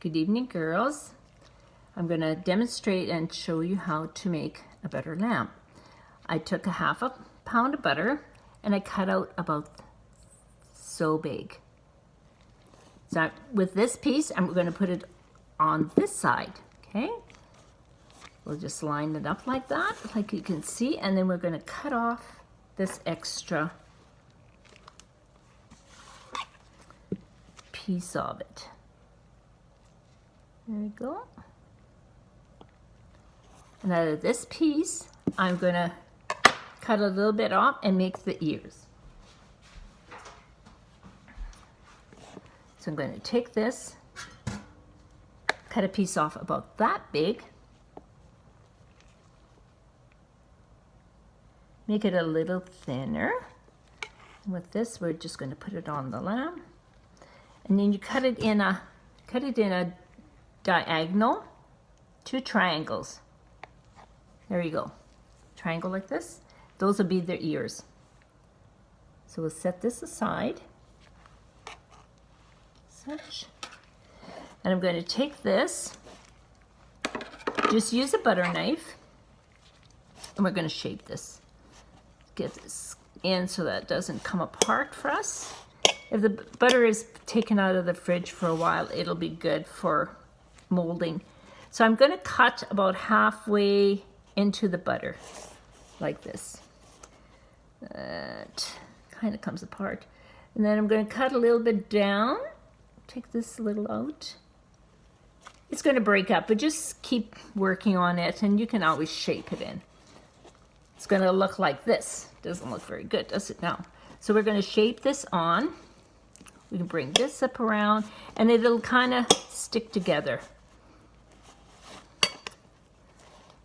Good evening, girls. I'm going to demonstrate and show you how to make a butter lamb. I took a half a pound of butter and I cut out about so big. So with this piece, I'm going to put it on this side, okay? We'll just line it up like that, like you can see, and then we're going to cut off this extra piece of it. There we go. And out of this piece, I'm going to cut a little bit off and make the ears. So I'm going to take this, cut a piece off about that big, make it a little thinner. And with this, we're just going to put it on the lamb. And then you cut it in a diagonal, 2 triangles. There you go. Triangle like this. Those will be their ears. So we'll set this aside. Such. And I'm going to take this, just use a butter knife, and we're going to shape this. Get this in so that it doesn't come apart for us. If the butter is taken out of the fridge for a while, it'll be good for molding. So I'm going to cut about halfway into the butter, like this. That kind of comes apart. And then I'm going to cut a little bit down. Take this little out. It's going to break up, but just keep working on it, and you can always shape it in. It's going to look like this. Doesn't look very good, does it now? So we're going to shape this on. We can bring this up around, and it'll kind of stick together.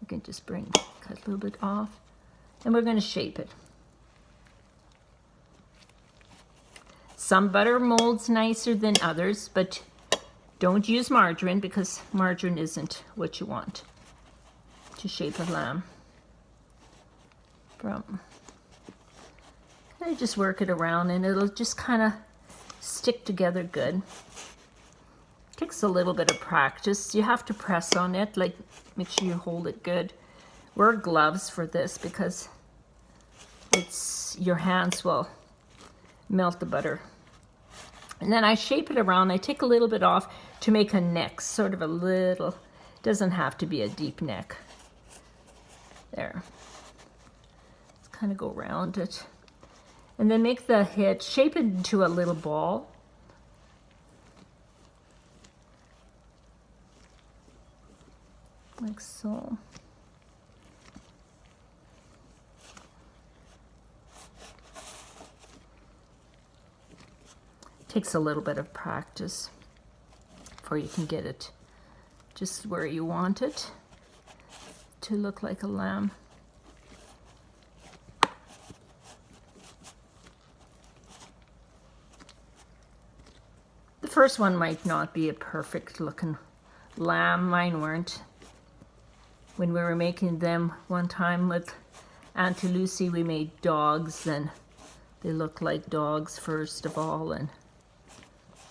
You can just cut a little bit off, and we're going to shape it. Some butter molds nicer than others, but don't use margarine because margarine isn't what you want to shape a lamb from. I just work it around and it'll just kind of stick together good. Takes a little bit of practice. You have to press on it, like make sure you hold it good. Wear gloves for this because your hands will melt the butter. And then I shape it around. I take a little bit off to make a neck, sort of a little, doesn't have to be a deep neck. There. Let's kind of go around it. And then make the head, shape it into a little ball. Like so. Takes a little bit of practice before you can get it just where you want it to look like a lamb. The first one might not be a perfect looking lamb. Mine weren't. When we were making them one time with Auntie Lucy, we made dogs, and they looked like dogs first of all,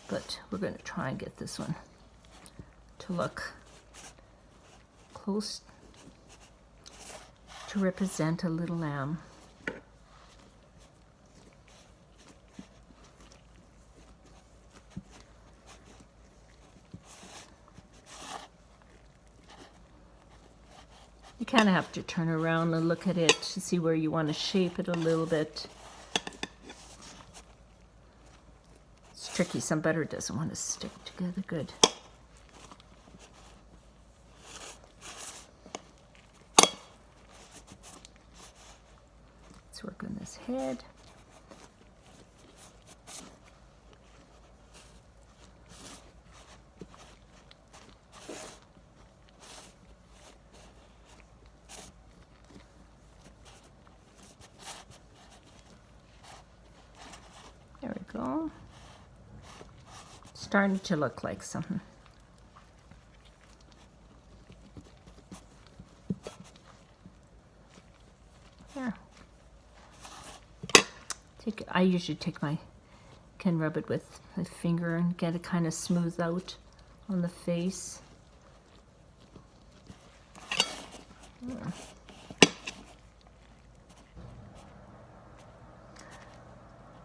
but we're going to try and get this one to look close to represent a little lamb. You kind of have to turn around and look at it to see where you want to shape it a little bit. It's tricky. Some butter doesn't want to stick together good. Let's work on this head. There we go. Starting to look like something. There. I usually can rub it with my finger and get it kind of smooth out on the face.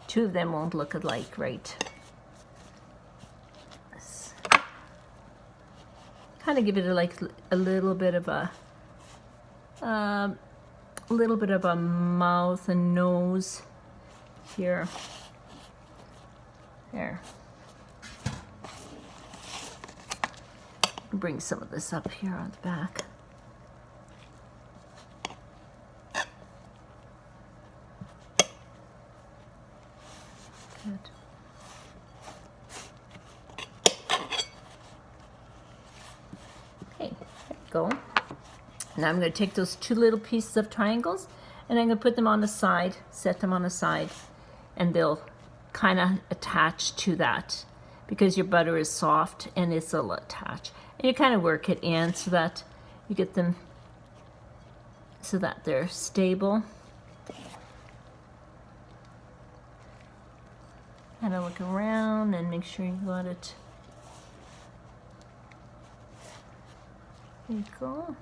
Two of them won't look alike, right? Kind of give it a little bit of a mouth and nose here. There. Bring some of this up here on the back. Good. Okay, there we go. Now I'm going to take those two little pieces of triangles and I'm going to put them on the side, set them on the side, and they'll kind of attach to that because your butter is soft and it'll attach. And you kind of work it in so that you get them so that they're stable. Kind of look around and make sure you got it. There you go.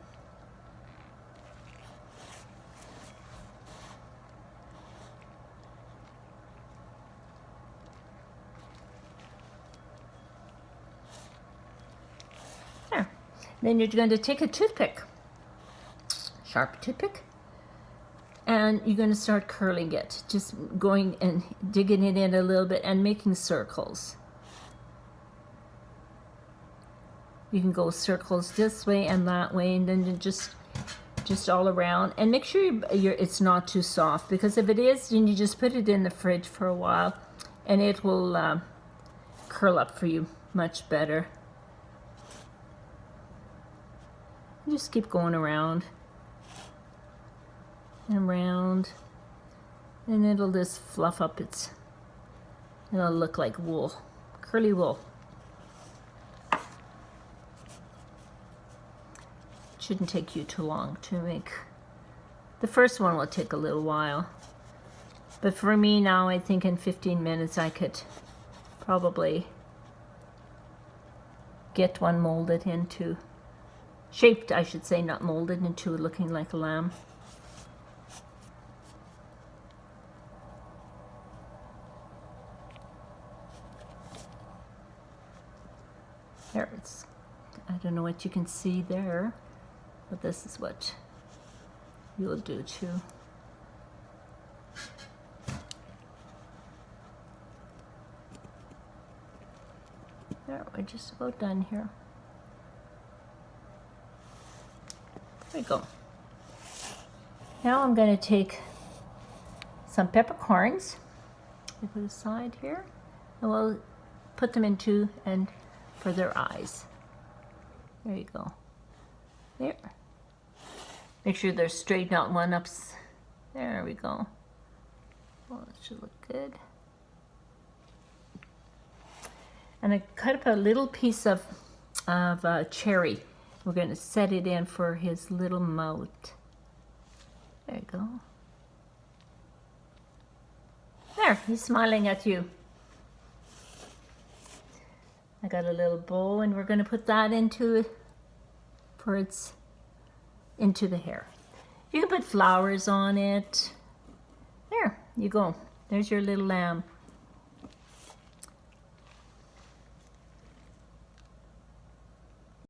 There. Then you're going to take a toothpick, sharp toothpick, and you're going to start curling it, just going and digging it in a little bit and making circles. You can go circles this way and that way, and then just all around. And make sure it's not too soft, because if it is, then you just put it in the fridge for a while, and it will curl up for you much better. Just keep going around and around, and it'll just fluff up it'll look like wool, curly wool. Shouldn't take you too long to make. The first one will take a little while, but for me now, I think in 15 minutes I could probably get one molded into, shaped I should say, not molded, into looking like a lamb. There, I don't know what you can see there, but this is what you'll do too. There, we're just about done here. There we go. Now I'm going to take some peppercorns, put aside here, and we'll put them into and for their eyes. There you go. There. Make sure they're straight, not one ups. There we go. Well, that should look good. And I cut up a little piece of cherry. We're going to set it in for his little mouth. There you go. There, he's smiling at you. I got a little bow, and we're going to put that into the hair. You can put flowers on it. There you go. There's your little lamb.